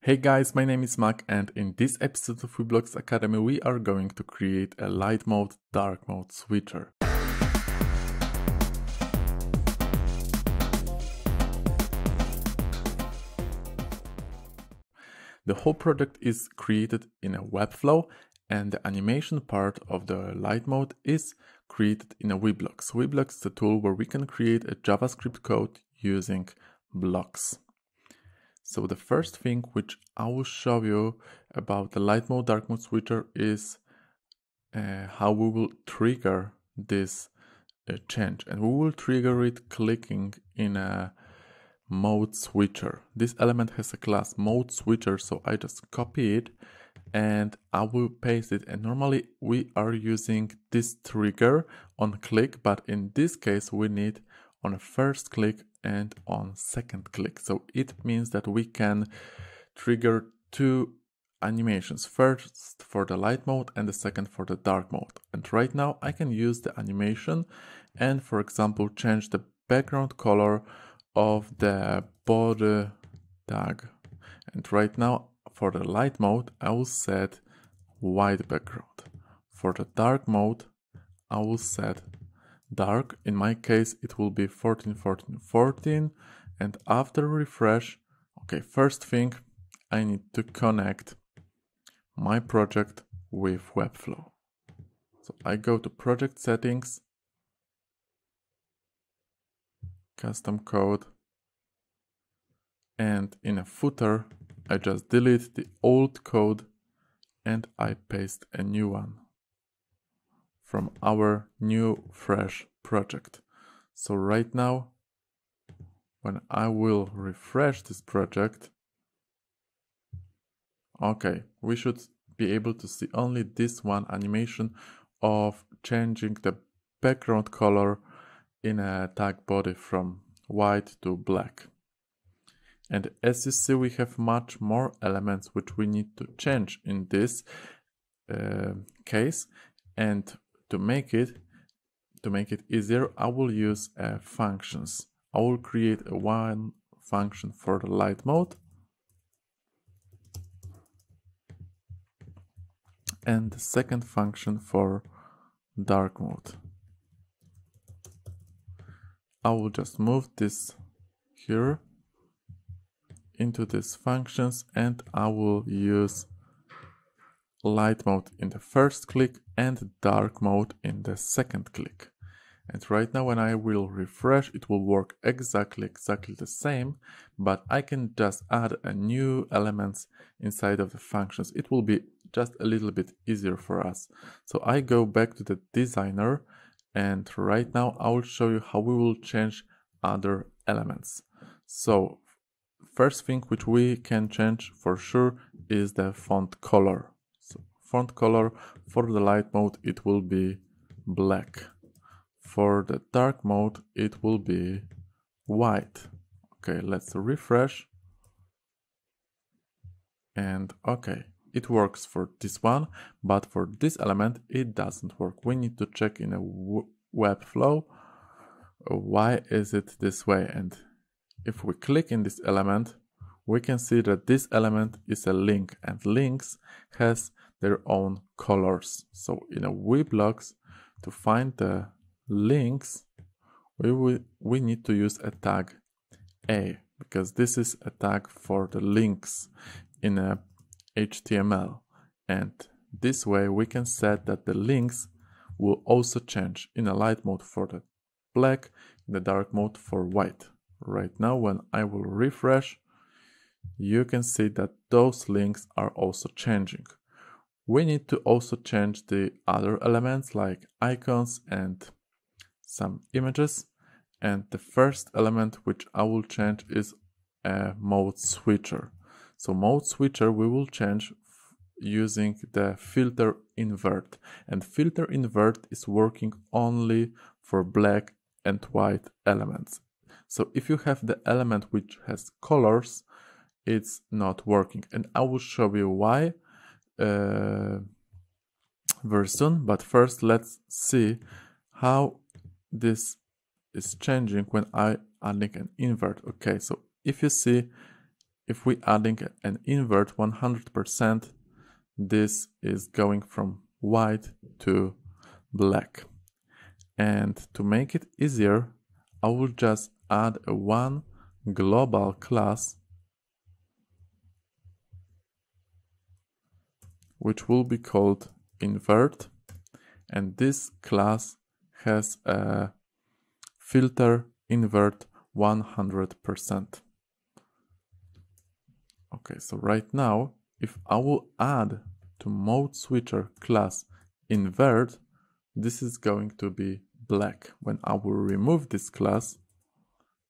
Hey guys, my name is Mac, and in this episode of WeBlocks Academy we are going to create a light mode, dark mode switcher. The whole project is created in a Webflow, and the animation part of the light mode is created in a WeBlocks. WeBlocks is a tool where we can create a JavaScript code using blocks. So the first thing which I will show you about the light mode, dark mode switcher is how we will trigger this change, and we will trigger it clicking in a mode switcher. This element has a class mode switcher, so I just copy it and I will paste it. And normally we are using this trigger on click, but in this case we need on a first click and on second click. So it means that we can trigger two animations, first for the light mode and the second for the dark mode. And right now I can use the animation and, for example, change the background color of the body tag. And right now for the light mode I will set white background. For the dark mode I will set dark. In my case it will be 14 14 14, and after refresh, okay, first thing I need to connect my project with Webflow. So I go to project settings, custom code, and in a footer I just delete the old code and I paste a new one from our new fresh project. So right now when I will refresh this project, okay, we should be able to see only this one animation of changing the background color in a tag body from white to black. And as you see, we have much more elements which we need to change in this case. And to make it easier, I will use functions. I will create one function for the light mode and the second function for dark mode. I will just move this here into these functions, and I will use light mode in the first click and dark mode in the second click. And right now when I will refresh, it will work exactly the same, but I can just add a new elements inside of the functions. It will be just a little bit easier for us. So I go back to the designer, and right now I will show you how we will change other elements. So first thing which we can change for sure is the font color. So font color for the light mode, it will be black. For the dark mode, it will be white. Okay, let's refresh. And okay, it works for this one, but for this element, it doesn't work. We need to check in a Webflow why is it this way. And if we click in this element, we can see that this element is a link, and links has their own colors. So in a WeBlocks, to find the links, we need to use a tag A, because this is a tag for the links in a HTML. And this way we can set that the links will also change in a light mode for the black, in the dark mode for white. Right now when I will refresh, you can see that those links are also changing. We need to also change the other elements like icons and some images. And the first element which I will change is a mode switcher. So mode switcher we will change using the filter invert, and filter invert is working only for black and white elements. So if you have the element which has colors, it's not working, and I will show you why very soon. But first let's see how this is changing when I adding an invert. Okay, so if you see if we adding an invert 100%, this is going from white to black. And to make it easier, I will just add one global class which will be called Invert, and this class has a filter invert 100%. Okay, so right now, if I will add to mode switcher class invert, this is going to be black. When I will remove this class,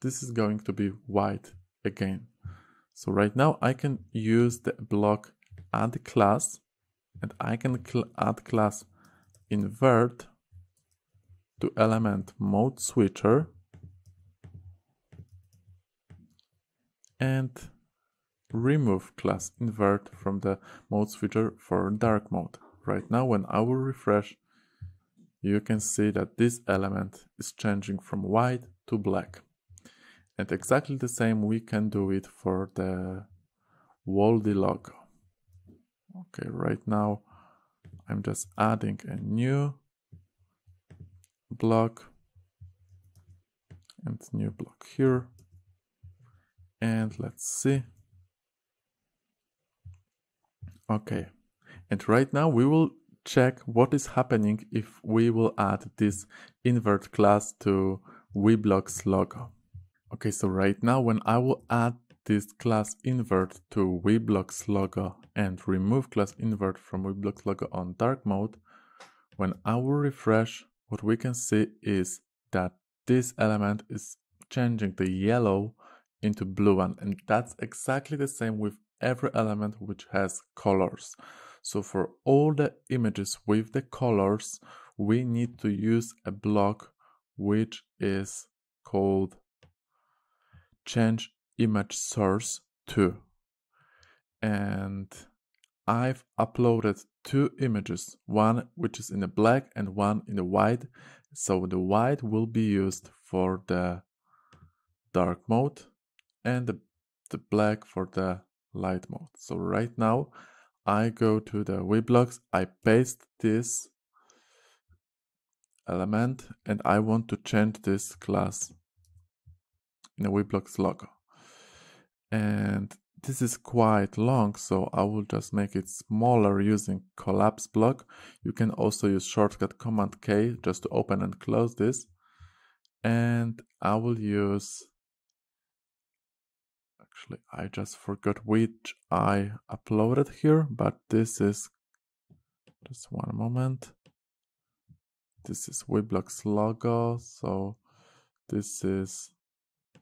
this is going to be white again. So right now I can use the block add class, and I can add class invert to element mode switcher and remove class invert from the mode switcher for dark mode. Right now when I will refresh, you can see that this element is changing from white to black. And exactly the same we can do it for the Waldy logo. Okay, right now I'm just adding a new block and new block here. And let's see. Okay, and right now we will check what is happening if we will add this invert class to WeBlocks logo. Okay, so right now when I will add this class invert to WeBlocks logo and remove class invert from WeBlocks logo on dark mode, when I will refresh, what we can see is that this element is changing the yellow into blue one, and that's exactly the same with every element which has colors. So for all the images with the colors, we need to use a block which is called change image source to. And I've uploaded two images, one which is in the black and one in the white. So the white will be used for the dark mode and the black for the light mode. So right now I go to the WeBlocks, I paste this element, and I want to change this class in the WeBlocks logo. And this is quite long, so I will just make it smaller using collapse block. You can also use shortcut Command K just to open and close this. And I will use, actually I just forgot which I uploaded here, but this is, just one moment. This is WeBlocks logo, so this is, I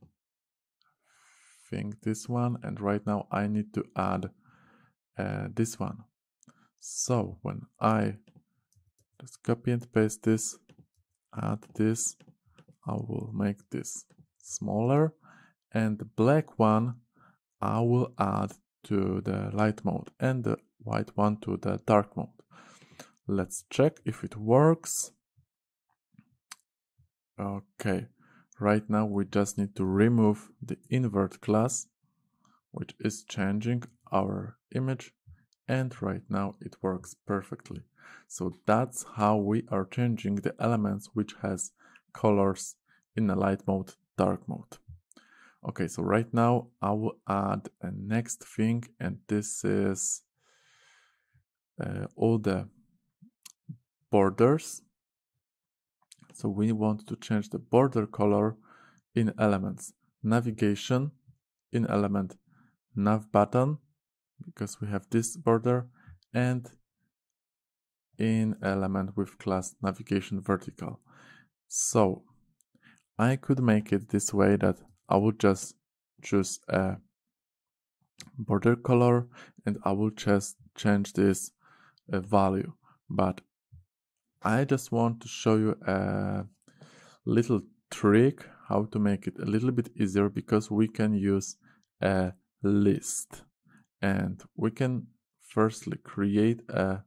think this one, and right now I need to add this one. So when I just copy and paste this, add this, I will make this smaller, and the black one I will add to the light mode and the white one to the dark mode. Let's check if it works. Okay, right now we just need to remove the invert class, which is changing our image, and right now it works perfectly. So that's how we are changing the elements which has colors in the light mode, dark mode. Okay, so right now I will add a next thing, and this is all the borders. So we want to change the border color in elements navigation, in element nav button, because we have this border, and in element with class navigation vertical. So I could make it this way, that I would just choose a border color and I will just change this value, but I just want to show you a little trick how to make it a little bit easier, because we can use a list, and we can firstly create a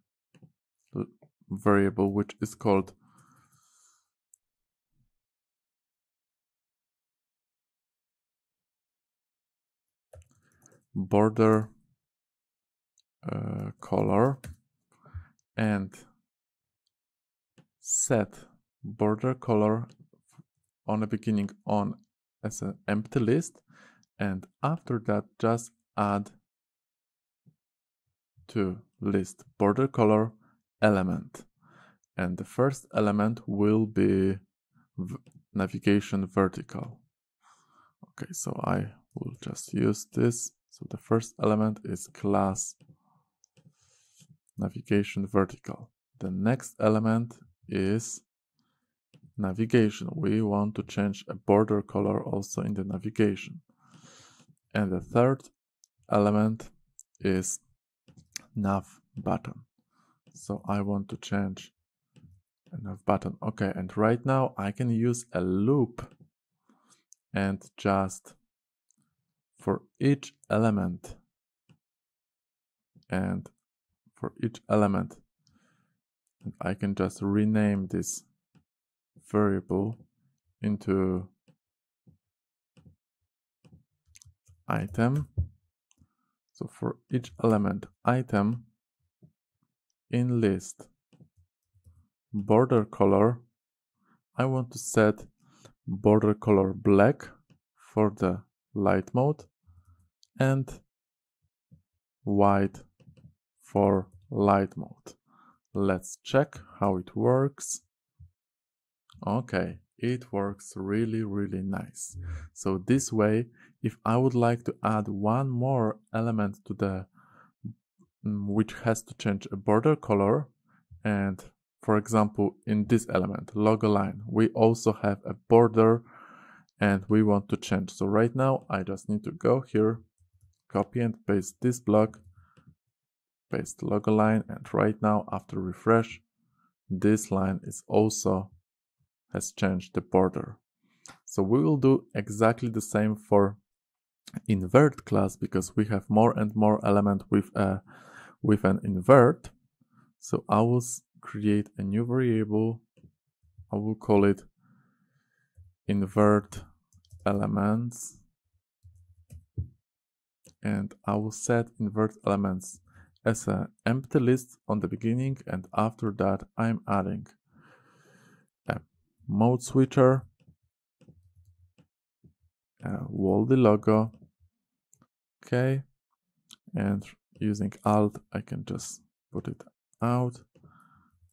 variable which is called border color and set border color on the beginning on as an empty list, and after that just add to list border color element, and the first element will be navigation vertical. Okay, so I will just use this. So the first element is class navigation vertical. The next element is navigation. We want to change a border color also in the navigation. And the third element is nav button. So I want to change a nav button. Okay, and right now I can use a loop and just for each element and I can just rename this variable into item. So for each element item in list border color, I want to set border color black for the light mode and white for light mode. Let's check how it works. Okay, it works really nice. So this way, if I would like to add one more element to the which has to change a border color, and for example in this element logo line we also have a border and we want to change. So right now I just need to go here, copy and paste this block, paste logo line, and right now after refresh this line is also has changed the border. So we will do exactly the same for invert class because we have more and more element with an invert. So I will create a new variable. I will call it invert elements, and I will set invert elements as an empty list on the beginning, and after that I'm adding a mode switcher, a Woldy logo, okay, and using Alt I can just put it out.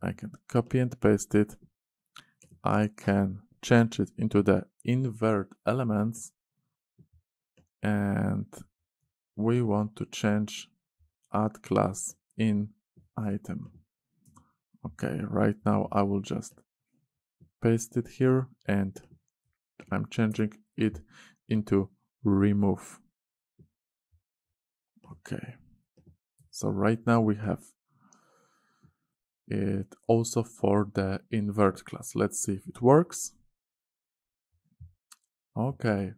I can copy and paste it. I can change it into the invert elements, and we want to change add class in item. Okay, right now I will just paste it here and I'm changing it into remove. Okay, so right now we have it also for the invert class. Let's see if it works. Okay,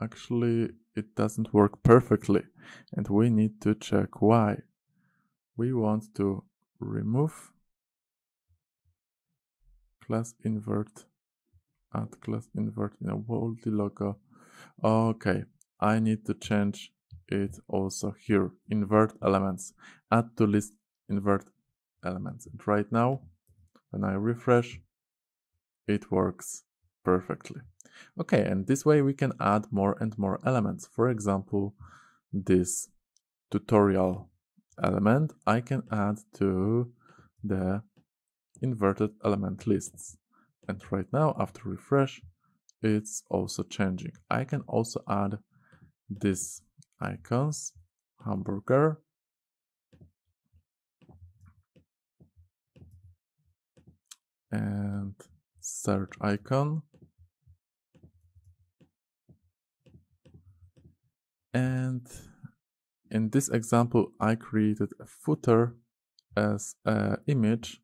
actually it doesn't work perfectly and we need to check why. We want to remove class invert, add class invert in a Woldy logo. Okay, I need to change it also here, invert elements, add to list invert elements, and right now when I refresh it works perfectly. Okay, and this way we can add more and more elements. For example, this tutorial element I can add to the inverted element lists, and right now after refresh it's also changing. I can also add these icons, hamburger, and search icon, and in this example I created a footer as an image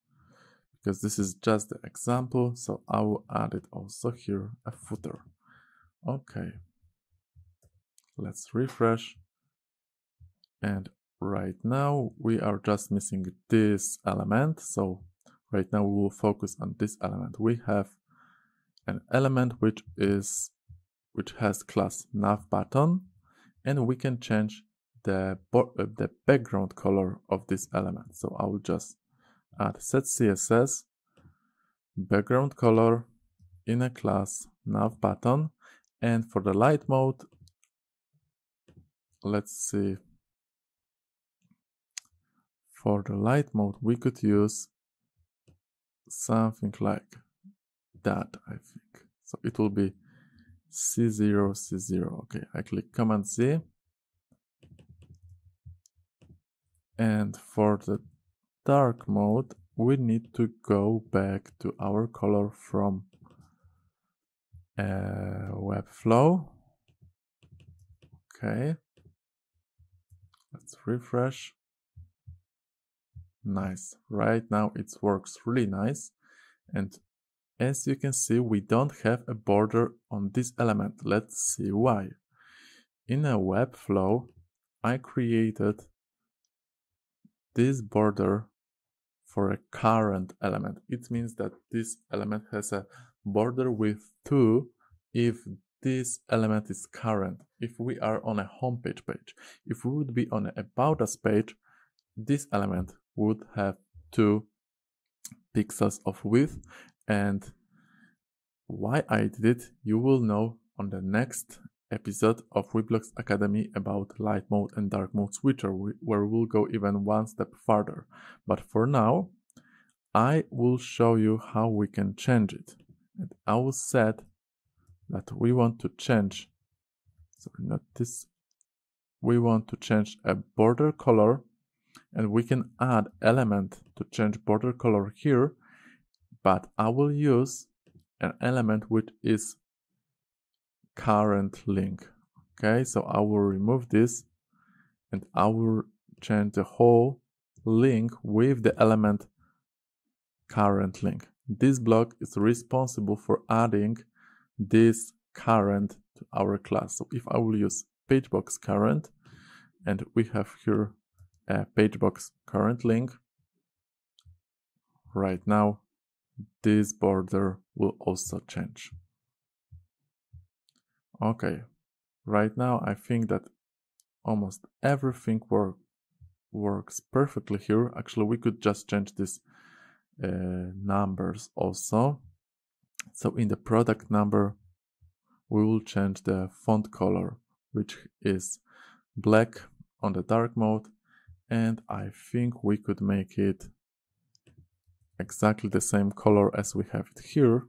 because this is just the example, so I will add it also here, a footer. Okay, let's refresh, and right now we are just missing this element, so right now we will focus on this element. We have an element which has class nav button, and we can change the background color of this element. So I will just add set CSS background color in a class nav button, and for the light mode, let's see. For the light mode, we could use something like that, I think. So it will be C0, C0. Okay, I click Command Z. And for the dark mode, we need to go back to our color from Webflow. Okay. Let's refresh. Nice. Right now it works really nice. And as you can see, we don't have a border on this element. Let's see why. In a Webflow, I created this border for a current element. It means that this element has a border width 2 if this element is current. If we are on a homepage page, if we would be on an About Us page, this element would have 2 pixels of width. And why I did it, you will know on the next episode of WeBlocks Academy about light mode and dark mode switcher, where we'll go even one step further. But for now, I will show you how we can change it. And I will set that we want to change, so not this, we want to change a border color, and we can add element to change border color here, but I will use an element which is current link. Okay, so I will remove this and I will change the whole link with the element current link. This block is responsible for adding this current to our class. So if I will use pagebox current, and we have here a pagebox current link, right now this border will also change. Okay, right now I think that almost everything works perfectly here. Actually, we could just change these numbers also. So in the product number, we will change the font color, which is black on the dark mode, and I think we could make it exactly the same color as we have it here.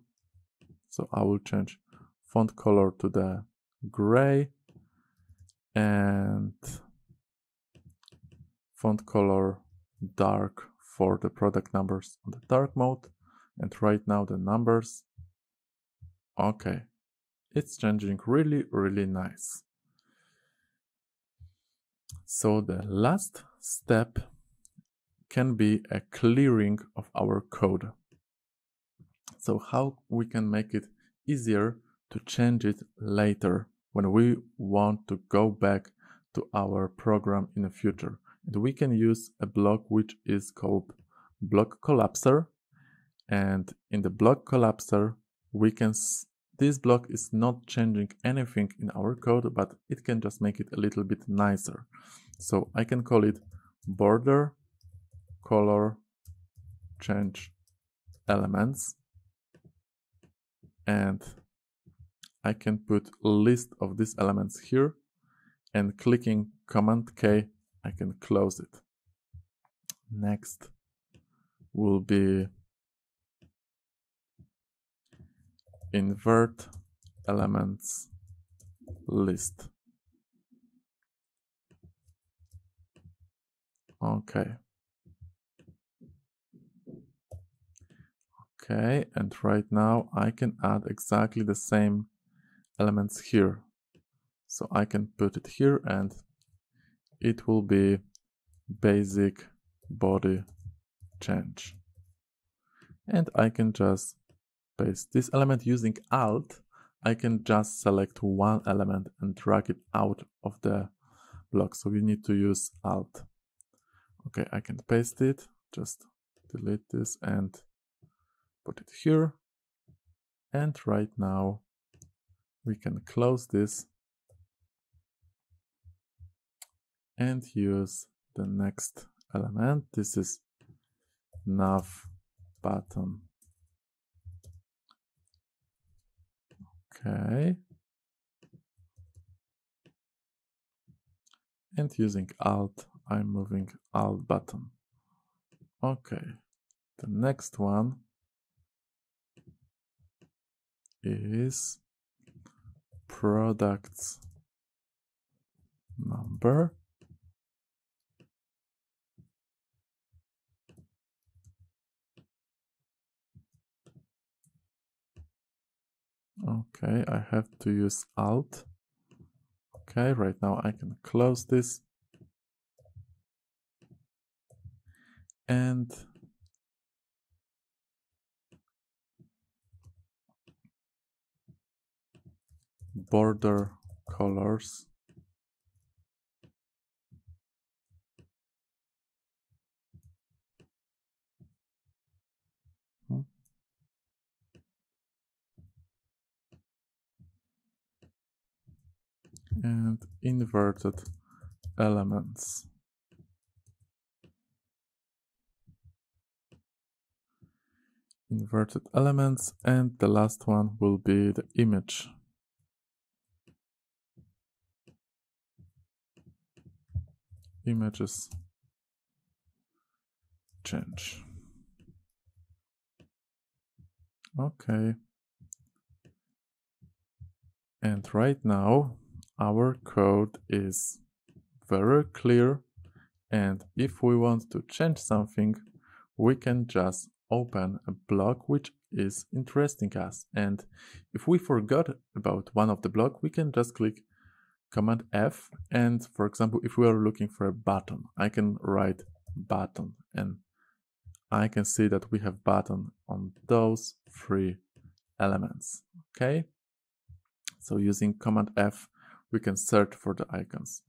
So I will change font color to the gray and font color dark for the product numbers on the dark mode. And right now the numbers, okay, it's changing really, really nice. So the last step can be a clearing of our code. So how we can make it easier to change it later when we want to go back to our program in the future. And we can use a block which is called block collapser. And in the block collapser, we can, this block is not changing anything in our code, but it can just make it a little bit nicer. So I can call it border color change elements, and I can put a list of these elements here, and clicking Command K, I can close it. Next will be invert elements list. Okay. Okay, and right now I can add exactly the same elements here. So I can put it here and it will be basic body change. And I can just paste this element using Alt. I can just select one element and drag it out of the block. So you need to use Alt. Okay, I can paste it, just delete this and put it here. And right now we can close this. and use the next element. This is nav button. Okay. And using Alt, I'm moving Alt button. Okay. The next one is products number. Okay, I have to use Alt. Okay, right now I can close this. And border colors. And inverted elements. Inverted elements, and the last one will be the image. Images change. Okay. And right now our code is very clear, and if we want to change something, we can just open a block which is interesting us. And if we forgot about one of the block, we can just click Command F, and for example, if we are looking for a button, I can write button, and I can see that we have button on those three elements. Okay, so using Command F, we can search for the icons,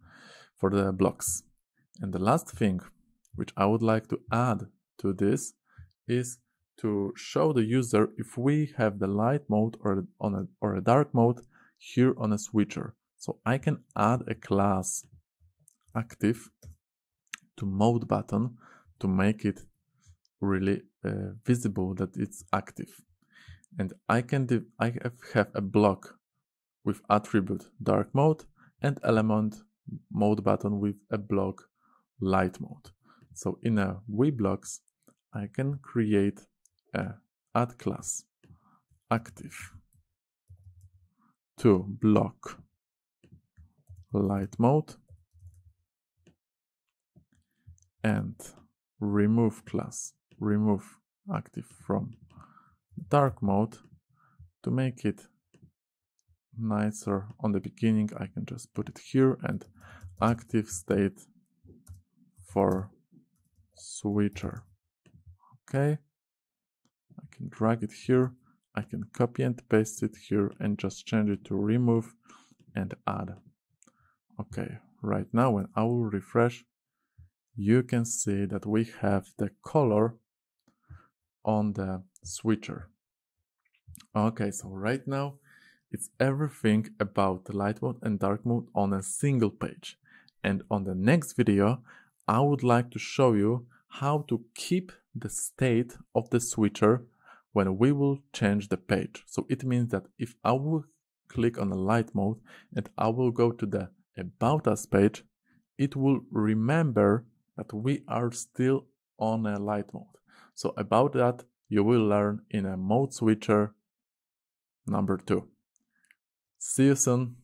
for the blocks. And the last thing which I would like to add to this is to show the user if we have the light mode or a dark mode here on a switcher. So I can add a class active to mode button to make it really visible that it's active. And I have a block with attribute dark mode and element mode button with a block light mode. So in a WeBlocks, I can create a add class active to block light mode and remove class, remove active from dark mode. To make it nicer on the beginning, I can just put it here and active state for switcher. Okay, I can drag it here, I can copy and paste it here and just change it to remove and add. Okay, right now when I will refresh, you can see that we have the color on the switcher. Okay, so right now it's everything about the light mode and dark mode on a single page. And on the next video, I would like to show you how to keep the state of the switcher when we will change the page. So it means that if I will click on the light mode and I will go to the About Us page, it will remember that we are still on a light mode. So about that, you will learn in a mode switcher number 2. See you soon.